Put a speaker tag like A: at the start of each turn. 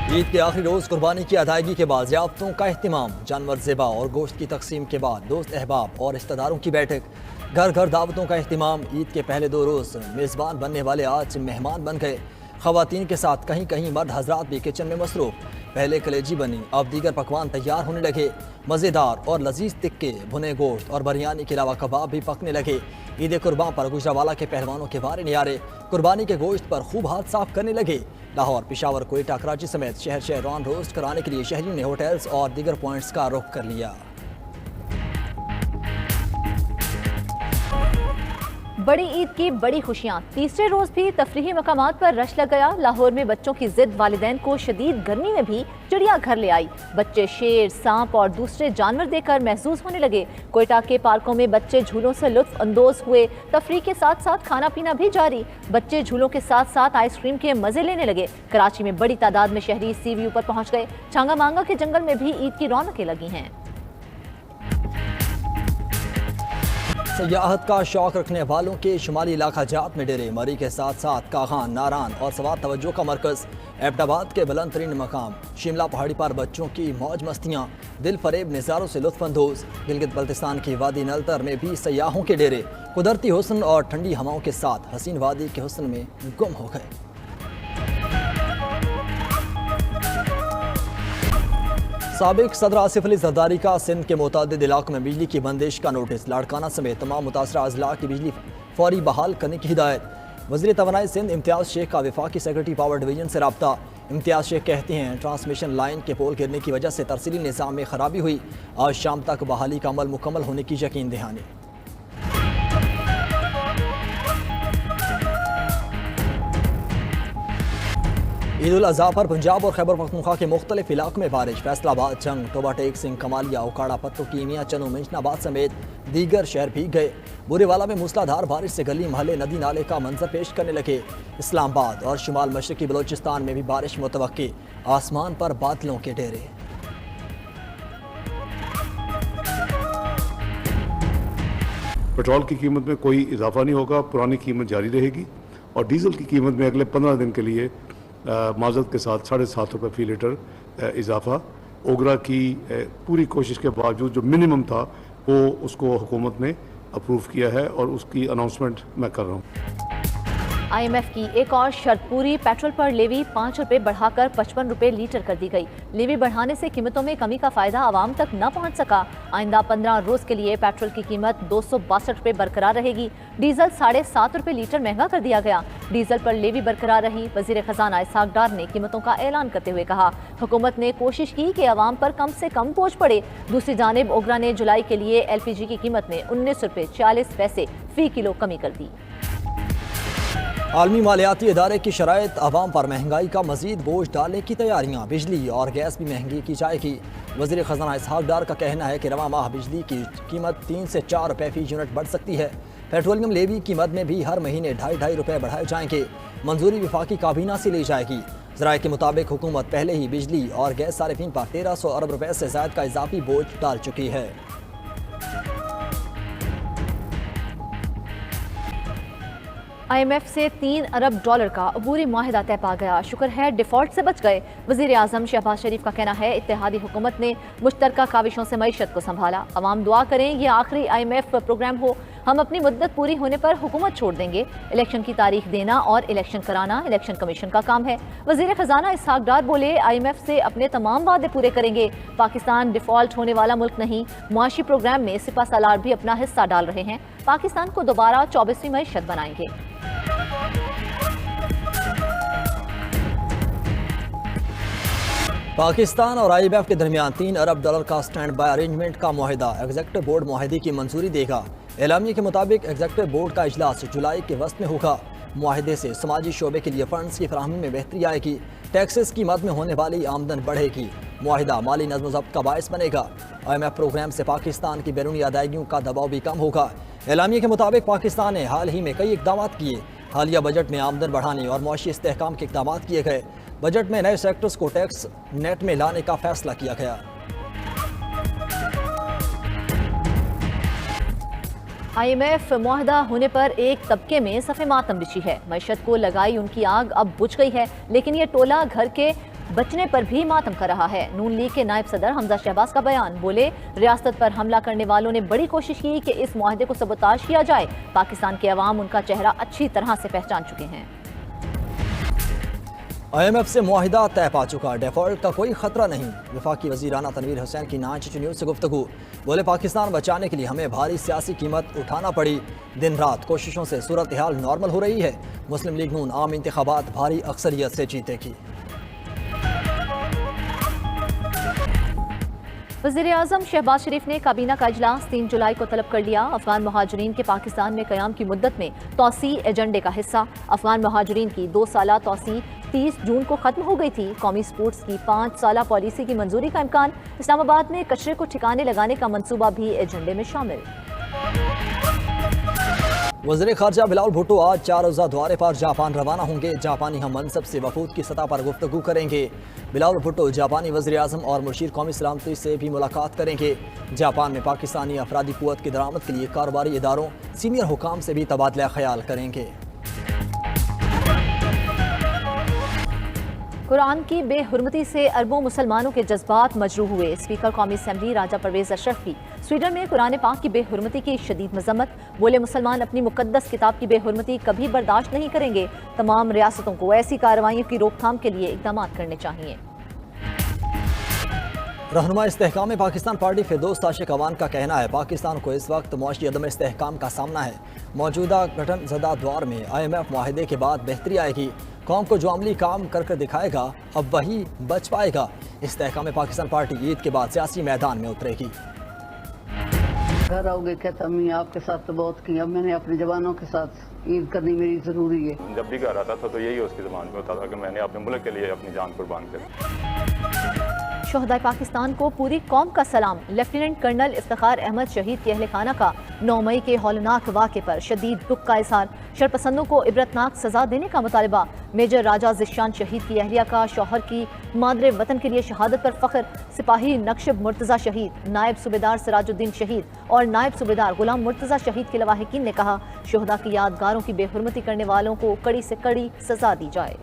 A: ईद के आखिरी रोज कुर्बानी की अदायगी के बाद ज़ियाफ़तों का अहतमाम, जानवर ज़िबा और गोश्त की तकसीम के बाद दोस्त अहबाब और रिश्तेदारों की बैठक, घर घर दावतों का अहतमाम। ईद के पहले 2 रोज़ मेज़बान बनने वाले आज मेहमान बन गए। ख़वातीन के साथ कहीं कहीं मर्द हजरात भी किचन में मसरूफ़। पहले कलेजी बनी, अब दीगर पकवान तैयार होने लगे। मज़ेदार और लजीज तिक्के, भुने गोश्त और बिरयानी के अलावा कबाब भी पकने लगे। ईद कुर्बान पर गुजरावाला के पहलवानों के बारे नियारे कुर्बानी के गोश्त पर खूब हाथ साफ करने लगे। लाहौर, पेशावर, कोयटा, कराची समेत शहर शहर रॉन रोस्ट कराने के लिए शहरियों ने होटल्स और दीगर पॉइंट्स का रुख कर लिया।
B: बड़ी ईद की बड़ी खुशियां, तीसरे रोज भी तफरीही मकामात पर रश लग गया। लाहौर में बच्चों की जिद वालिदैन को शदीद गर्मी में भी चिड़िया घर ले आई। बच्चे शेर, सांप और दूसरे जानवर देखकर महसूस होने लगे। कोयटा के पार्कों में बच्चे झूलों से लुत्फ अंदोज हुए। तफरीह के साथ साथ खाना पीना भी जारी। बच्चे झूलों के साथ साथ आइसक्रीम के मजे लेने लगे। कराची में बड़ी तादाद में शहरी सी व्यू पर पहुंच गए। छांगा मांगा के जंगल में भी ईद की रौनकें लगी हैं।
A: सयाहत का शौक रखने वालों के शुमाली इलाका जात में डेरे, मरी के साथ साथ कागान, नारान और सवार तवज्जो का मरकज। एबटाबाद के बुलंद तरीन मकाम शिमला पहाड़ी पर बच्चों की मौज मस्तियाँ, दिल फरेब नज़ारों से लुत्फ अंदोज। गिलगित बल्तिस्तान की वादी नलतर में भी सयाहों के डेरे कुदरती हुस्न और ठंडी हवाओं के साथ हसीन वादी के हुस्न में गुम हो गए। साबिक सदर आसिफ अली जरदारी का सिंध के मुतअद्दिद इलाकों में बिजली की बंदिश का नोटिस, लाड़काना समेत तमाम मुतासरा अजला की बिजली फौरी बहाल करने की हिदायत। वज़ीर तवानाई सिंध इम्तियाज़ शेख का वफाकी सेक्रेटरी पावर डिवीजन से रब्ता। इम्तियाज़ शेख कहते हैं ट्रांसमिशन लाइन के पोल गिरने की वजह से तरसीली निज़ाम में खराबी हुई। आज शाम तक बहाली का अमल मुकम्मल होने की यकीन दहानी। ईद उल अज़हा पर पंजाब और खैबर पख्तूनख्वा के मुख्तलिफ इलाकों में बारिश। फैसलाबाद, जंग, टोबा टेक सिंह, कमालिया, उकाड़ा, पत्तो, कीमिया, चनो, मिंशनाबाद समेत दीगर शहर भीग गए। बुरेवाला में मूसलाधार बारिश से गली महले नदी नाले का मंजर पेश करने लगे। इस्लामाबाद और शुमाल मशरकी बलोचिस्तान में भी बारिश मुतवक्की। आसमान पर बादलों के डेरे।
C: पेट्रोल की कीमत में कोई इजाफा नहीं होगा, पुरानी कीमत जारी रहेगी और डीजल की कीमत में अगले 15 दिन के लिए माजरत के साथ 7.5 रुपये फी लीटर इजाफा। ओगरा की पूरी कोशिश के बावजूद जो मिनिमम था वो उसको हुकूमत ने अप्रूव किया है और उसकी अनाउंसमेंट मैं कर रहा हूँ।
B: IMF की एक और शर्त पूरी, पेट्रोल पर लेवी 5 रुपये बढ़ाकर 55 रुपये लीटर कर दी गई। लेवी बढ़ाने से कीमतों में कमी का फायदा आवाम तक न पहुंच सका। आइंदा 15 रोज के लिए पेट्रोल की कीमत 262 रुपये बरकरार रहेगी। डीजल 7.5 रुपये लीटर महंगा कर दिया गया। डीजल पर लेवी बरकरार रही। वजीर खजाना इसहाक डार ने कीमतों का ऐलान करते हुए कहा, हुकूमत ने कोशिश की कि आवाम पर कम से कम बोझ पड़े। दूसरी जानिब ओगरा ने जुलाई के लिए LPG की कीमत में 19 रुपये 40 पैसे फी किलो कमी कर दी।
A: आलमी मालियाती इदारे की शराइत अवाम पर महंगाई का मजीद बोझ डालने की तैयारियाँ। बिजली और गैस भी महंगी की जाएगी। वज़ीर ख़ज़ाना इसहाक डार का कहना है कि रवा माह बिजली की कीमत 3 से 4 रुपये फी यूनिट बढ़ सकती है। पेट्रोलियम लेवी की मद में भी हर महीने 2.5 रुपये बढ़ाए जाएंगे। मंजूरी वफाकी काबीना से ली जाएगी। ज़राए के मुताबिक हुकूमत पहले ही बिजली और गैस सारिफिन पर 1300 अरब रुपये से ज़ायद का इजाफी बोझ डाल चुकी है।
B: IMF से $3 अरब का अबूरी मुआहिदा तय पा गया। शुक्र है डिफॉल्ट से बच गए। वज़ीर आज़म शहबाज शरीफ का कहना है इत्तेहादी हुकूमत ने मुश्तरका काविशों से मईशत को संभाला। अवाम दुआ करें ये आखिरी IMF प्रोग्राम हो। हम अपनी मुद्दत पूरी होने पर हुकूमत छोड़ देंगे। इलेक्शन की तारीख देना और इलेक्शन कराना इलेक्शन कमीशन का काम है। वज़ीर खजाना इसहाक डार बोले, IMF से अपने तमाम वादे पूरे करेंगे। पाकिस्तान डिफॉल्ट होने वाला मुल्क नहीं। मुआशी प्रोग्राम में सिपा सालार भी अपना हिस्सा डाल रहे हैं। पाकिस्तान को दोबारा 24वीं मईशत बनाएंगे।
A: पाकिस्तान और IMF के दरमियान $3 अरब का स्टैंड बाय अरेंजमेंट का मुआहिदा। एग्जीक्यूटिव बोर्ड मुआहिदे की मंजूरी देगा। एलामिया के मुताबिक एग्जीक्यूटिव बोर्ड का इजलास जुलाई के वस्त में होगा। मुआहिदे से समाजी शोबे के लिए फंड्स की फराहमी में बेहतरी आएगी। टैक्सेस की मद में होने वाली आमदन बढ़ेगी। मुआहिदा माली नज़्म ज़ब्त का बायस बनेगा। IMF प्रोग्राम से पाकिस्तान की बैरूनी अदायगियों का दबाव भी कम होगा। एलामिया के मुताबिक पाकिस्तान ने हाल ही में कई इकदाम किए। हालिया बजट में आमदन बढ़ाने और मुआशी इस्तेहकाम के इकदाम किए गए। बजट में नए सेक्टर्स को टैक्स नेट में लाने का फैसला किया गया।
B: IMF मुआहदा होने पर एक तबके में सफ़े मातम बिछी है। मईशत को लगाई उनकी आग अब बुझ गई है, लेकिन ये टोला घर के बचने पर भी मातम कर रहा है। नून लीग के नायब सदर हमजा शहबाज का बयान, बोले रियासत पर हमला करने वालों ने बड़ी कोशिश की कि इस मुआहदे को सबोताज किया जाए। पाकिस्तान के अवाम उनका चेहरा अच्छी तरह से पहचान चुके हैं।
A: IMF से मुआहिदा तय पा चुका, डिफॉल्ट का कोई खतरा नहीं। वफाकी वज़ीर-ए-आला तनवीर हुसैन की नाच न्यूज़ से गुफ्तगू, बोले पाकिस्तान बचाने के लिए हमें भारी सियासी कीमत उठाना पड़ी। दिन रात कोशिशों से सूरत हाल नॉर्मल हो रही है। मुस्लिम लीग नून आम इंतखाबात भारी अक्सरियत से जीतेगी।
B: वज़ीर-ए-आज़म शहबाज शरीफ ने काबीना का इजलास 3 जुलाई को तलब कर लिया। अफगान महाजरीन के पाकिस्तान में क़याम की मुद्दत में तोसी एजेंडे का हिस्सा। अफगान महाजरीन की 2 साला तोसी 30 जून को खत्म हो गई थी। कौमी स्पोर्ट्स की 5 साला पॉलिसी की मंजूरी का इम्कान। इस्लामाबाद में कचरे को ठिकाने लगाने का मंसूबा भी एजेंडे में शामिल।
A: वज़ीर ख़ारजा बिलावल भुट्टो आज 4 रोज़ा दौरे पर जापान रवाना होंगे। जापानी हम मनसब से वफूद की सतह पर गुफ्तगू करेंगे। बिलावल भुट्टो जापानी वज़ीर आज़म और मुशीर कौमी सलामती से भी मुलाकात करेंगे। जापान में पाकिस्तानी अफरादी क़ुव्वत की दरामद के लिए कारोबारी इदारों सीनियर हुकाम से भी तबादला ख्याल करेंगे।
B: कुरान की बेहुरमती से अरबों मुसलमानों के जज्बात मजरूह हुए। स्पीकर कौमी असम्बली राजा परवेज अशरफ की स्वीडन में कुरान पाक की बेहुरमती की शदीद मजम्मत, बोले मुसलमान अपनी मुकद्दस किताब की बेहुरमती कभी बर्दाश्त नहीं करेंगे। तमाम रियासतों को ऐसी कार्रवाइयों की रोकथाम के लिए इकदाम करने चाहिए।
A: रहनुमा इस्तेहकाम में पाकिस्तान पार्टी फिरदौस ताशिक अवान का कहना है पाकिस्तान को इस वक्त मुआशी अदम इस्तेहकाम का सामना है। मौजूदा गठन ज़दा दौर में IMF मुआहदे के बाद बेहतरी आएगी। कौम को जो अमली काम कर दिखाएगा अब वही बच पाएगा। इस्तेहकाम में पाकिस्तान पार्टी ईद के बाद सियासी मैदान में उतरेगी।
D: घर आओगे कहता अम्मी आपके साथ तो बहुत की, अब मैंने अपने जवानों के साथ ईद करनी मेरी ज़रूरी है।
E: जब भी घर आता था तो यही उसकी ज़बान में होता था कि मैंने अपने मुल्क के लिए अपनी जान कुर्बान कर।
B: शोहदाए पाकिस्तान को पूरी कौम का सलाम। लेफ्टिनेंट कर्नल इफ्तिखार अहमद शहीद के अहल खाना का 9 मई के हौलनाक वाक़े पर शदीद दुख का इज़हार। शरपसंदों को इबरतनाक सजा देने का मुतालबा। मेजर राजा ज़िशान शहीद की अहलिया का शौहर की मादरे वतन के लिए शहादत पर फ़ख्र। सिपाही नक्शब मुर्तज़ा शहीद, नायब सूबेदार सिराजुद्दीन शहीद और नायब सूबेदार गुलाम मुर्तज़ा शहीद के लवाहिकीन ने कहा शोहदा की यादगारों की बेहुरमती करने वालों को कड़ी से कड़ी सजा दी जाए।